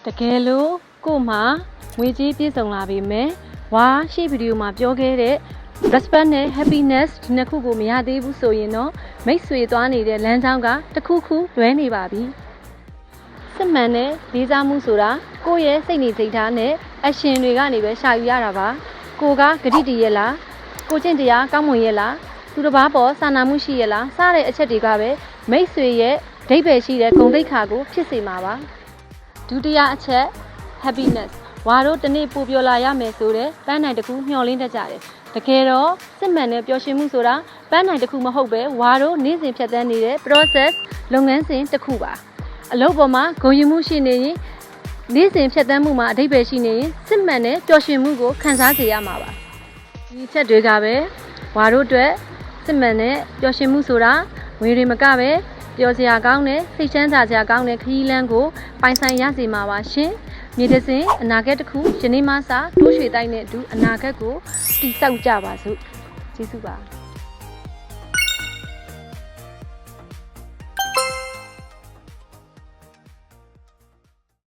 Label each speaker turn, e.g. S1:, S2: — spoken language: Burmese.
S1: တကယ်လို့ကို့မှာငွေကြေးပြည့်စုံလာပြီမယ်ဝါရှေ့ဗီဒီယိုမှာပြောခဲ့တဲ့ respect နဲ့ happiness ဒီနှစ်ခုကိုမရသေးဘူးဆိုရင်တော့မိတ်ဆွေသွားနေတဲ့လမ်းကြောင်းကတစ်ခုခုလွဲနေပါပြီစစ်မှန်တဲ့လေးစားမှုဆိုတာကိုယ့်ရဲ့စိတ်နေစိတ်ထားနဲ့အရှင်တွေကနေပဲရှာယူရတာပါကိုကဂတိတည်ရလားကိုကျင့်တရားကောင်းမွန်ရလားသူတစ်ပါးပေါ်စာနာမှုရှိရလားစတဲ့အချက်တွေကပဲမိတ်ဆွေရဲ့အဓိပ္ပာယ်ရှိတဲ့ဂုဏ်သိက္ခာကိုဖြစ်စေမှာပါဒုတိယအချက် happiness ဝါတို့တနေ့ပူပျော်လာရမယ်ဆိုတဲ့ပန်းနိုင်တစ်ခုမျှော်လင့်တတ်ကြတယ်တကယ်တော့စစ်မှန်တဲ့ပျော်ရွှင်မှုဆိုတာပန်းနိုင်တစ်ခုမဟုတ်ပဲဝါတို့နေ့စဉ်ဖြတ်သန်းနေတဲ့ process လုပ်ငန်းစဉ်တစ်ခုပါအလုပ်ပေါ်မှာဂုဏ်ယူမှုရှိနေရင်နေ့စဉ်ဖြတ်သန်းမှုမှာအဓိပ္ပာယ်ရှိနေရင်စစ်မှန်တဲ့ပျော်ရွှင်မှုကိုခံစားစေရမှာပါဒီချက်တွေကပဲဝါတို့အတွက်စစ်မှန်တဲ့ပျော်ရွှင်မှုဆိုတာငွေတွေမကပဲပျော်စရာကောင်းတဲ့စိတ်ချမ်းသာစရာကောင်းတဲ့ခရီးလမ်းကိုပိုင်ဆိုင်ရစေမှာပါရှင်မြေတစင်အနာဂတ်တစ်ခုယနေ့မှစတိုးရွှေတိုက်နဲ့အတူအနာဂတ်ကိုတည်ဆောက်ကြပါစို့ကျေးဇူးပါ